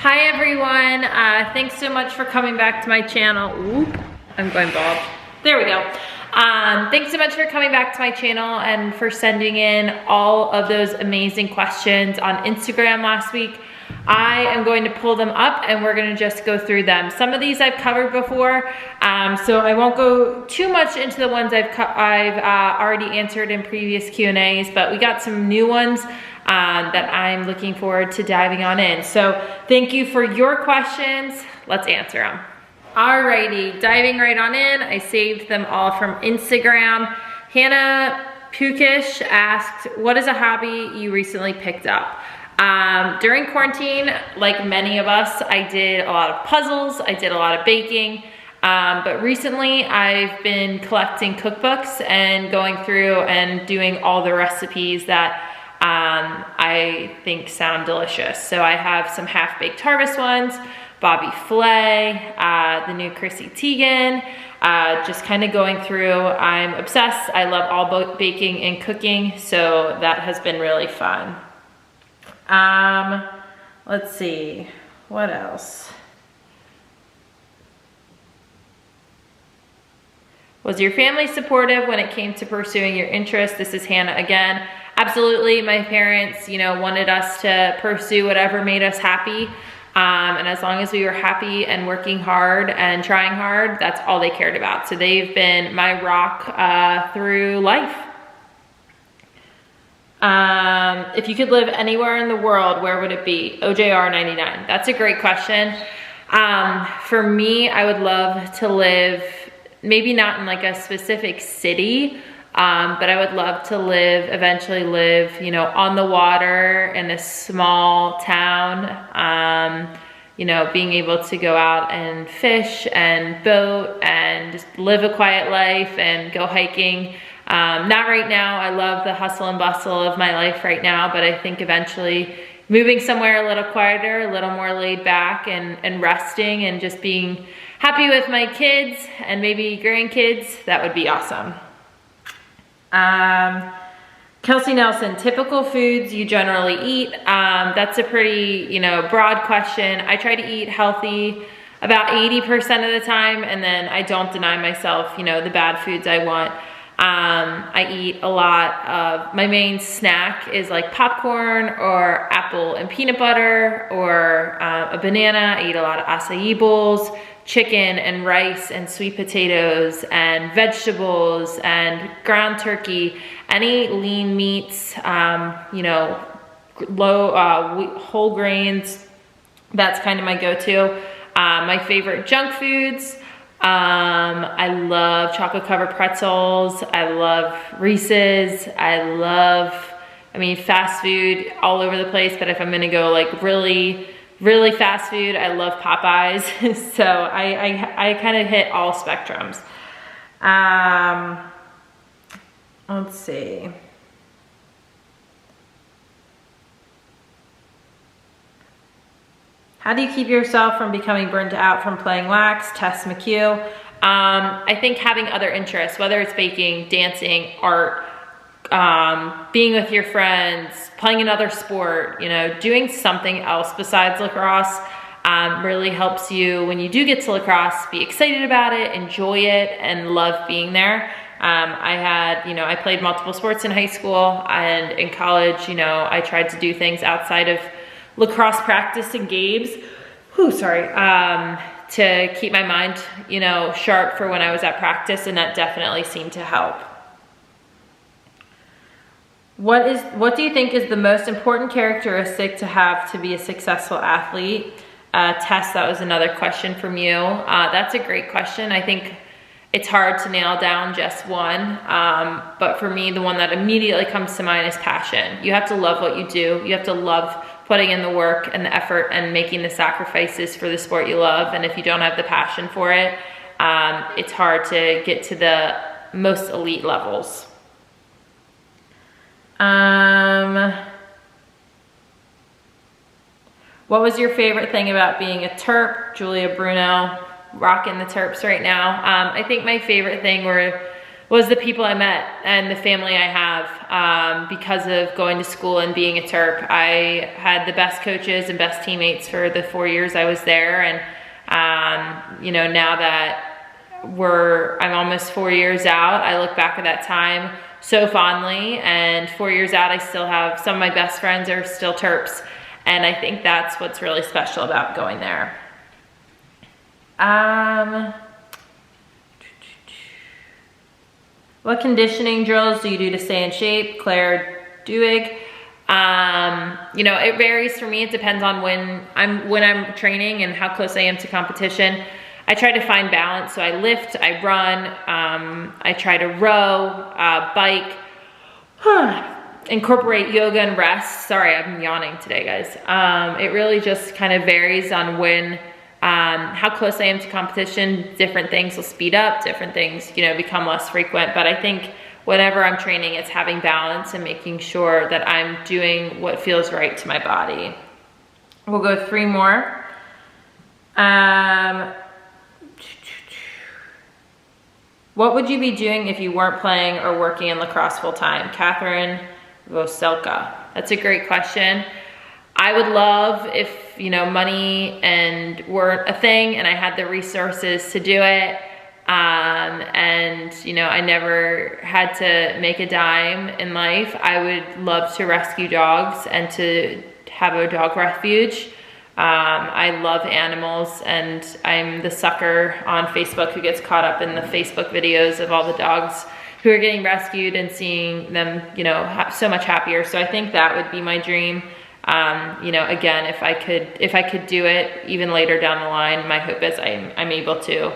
Hi everyone, thanks so much for coming back to my channel. Ooh, I'm going bald. There we go. Thanks so much for coming back to my channel and for sending in all of those amazing questions on Instagram last week. I am going to pull them up and we're gonna just go through them. Some of these I've covered before, so I won't go too much into the ones I've already answered in previous Q&As, but we got some new ones that I'm looking forward to diving on in. So thank you for your questions. Let's answer them. Alrighty, diving right on in. I saved them all from Instagram. Hannah Pukish asked, what is a hobby you recently picked up? During quarantine, like many of us, I did a lot of puzzles, I did a lot of baking, but recently I've been collecting cookbooks and going through and doing all the recipes that I think sound delicious. So I have some half-baked harvest ones, Bobby Flay, the new Chrissy Teigen, just kind of going through. I'm obsessed. I love all baking and cooking, so that has been really fun. Let's see, what else? Was your family supportive when it came to pursuing your interests? This is Hannah again. Absolutely, my parents, wanted us to pursue whatever made us happy. And as long as we were happy and working hard and trying hard, that's all they cared about. So they've been my rock through life. If you could live anywhere in the world, where would it be? OJR 99. That's a great question. For me, I would love to live, maybe not in like a specific city, but I would love to eventually live, on the water in a small town, being able to go out and fish and boat and just live a quiet life and go hiking. Not right now. I love the hustle and bustle of my life right now, but I think eventually moving somewhere a little quieter, a little more laid back and resting and just being happy with my kids and maybe grandkids, that would be awesome. Kelsey Nelson, typical foods you generally eat. That's a pretty, broad question. I try to eat healthy about 80% of the time, and then I don't deny myself, the bad foods I want. I eat a lot of, my main snack is like popcorn or apple and peanut butter or a banana. I eat a lot of acai bowls, chicken and rice and sweet potatoes and vegetables and ground turkey, any lean meats, low whole grains. That's kind of my go-to. My favorite junk foods. I love chocolate covered pretzels. I love Reese's. Fast food all over the place, but if I'm gonna go like really fast food, I love Popeyes. So I kind of hit all spectrums. Let's see. How do you keep yourself from becoming burnt out from playing wax? Tess McHugh. I think having other interests, whether it's baking, dancing, art, being with your friends, playing another sport, doing something else besides lacrosse really helps you when you do get to lacrosse, be excited about it, enjoy it, and love being there. I played multiple sports in high school, and in college, I tried to do things outside of lacrosse practice and games, to keep my mind, sharp for when I was at practice, and that definitely seemed to help. What do you think is the most important characteristic to have to be a successful athlete? Tess, that was another question from you. That's a great question. I think it's hard to nail down just one, but for me, the one that immediately comes to mind is passion. You have to love what you do. You have to love putting in the work and the effort and making the sacrifices for the sport you love. And if you don't have the passion for it, it's hard to get to the most elite levels. What was your favorite thing about being a Terp? Julia Bruno, rocking the Terps right now. I think my favorite thing was the people I met and the family I have because of going to school and being a Terp. I had the best coaches and best teammates for the 4 years I was there, and you know, now that I'm almost 4 years out, I look back at that time so fondly, and 4 years out, I still have some of my best friends are still Terps, and I think that's what's really special about going there. What conditioning drills do you do to stay in shape? Claire Duig. You know, it varies for me. It depends on when I'm training and how close I am to competition. I try to find balance. So I lift, I run, I try to row, bike, incorporate yoga and rest. Sorry, I'm yawning today, guys. It really just kind of varies on when, how close I am to competition. Different things will speed up, different things, you know, become less frequent. But I think whenever I'm training, it's having balance and making sure that I'm doing what feels right to my body. We'll go 3 more. What would you be doing if you weren't playing or working in lacrosse full time? Catherine Voselka. That's a great question. I would love if, you know, money and weren't a thing and I had the resources to do it. And, you know, I never had to make a dime in life. I would love to rescue dogs and to have a dog refuge. I love animals, and I'm the sucker on Facebook who gets caught up in the Facebook videos of all the dogs who are getting rescued and seeing them, you know, so much happier. So I think that would be my dream. You know, again, if I could do it even later down the line, my hope is I'm able to.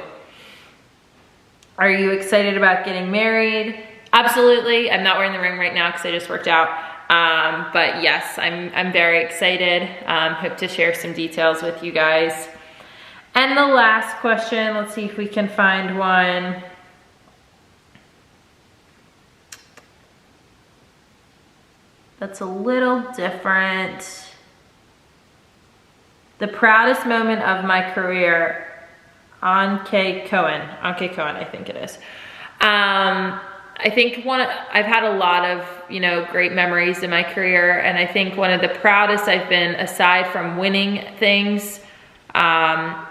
Are you excited about getting married? Absolutely. I'm not wearing the ring right now because I just worked out. But yes, I'm very excited. Hope to share some details with you guys. And the last question, let's see if we can find one. That's a little different. The proudest moment of my career, Anke Cohen, I think it is. I think I've had a lot of, you know, great memories in my career, and I think one of the proudest I've been, aside from winning things,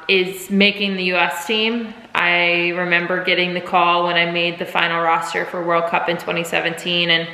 is making the US team. I remember getting the call when I made the final roster for World Cup in 2017, and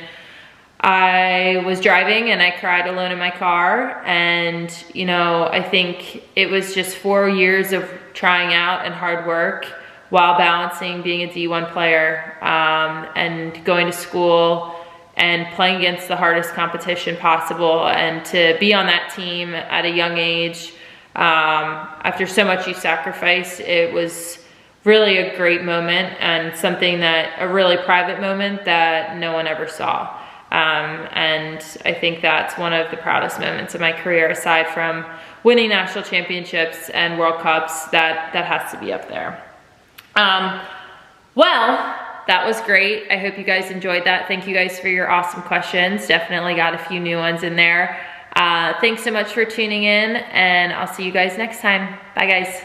I was driving and I cried alone in my car. And, you know, I think it was just 4 years of trying out and hard work while balancing being a D1 player, and going to school and playing against the hardest competition possible, and to be on that team at a young age, after so much you sacrifice. It was really a great moment, and a really private moment that no one ever saw. And I think that's one of the proudest moments of my career, aside from winning national championships and World Cups. That has to be up there. Well, that was great. I hope you guys enjoyed that. Thank you guys for your awesome questions. Definitely got a few new ones in there. Thanks so much for tuning in, and I'll see you guys next time. Bye, guys.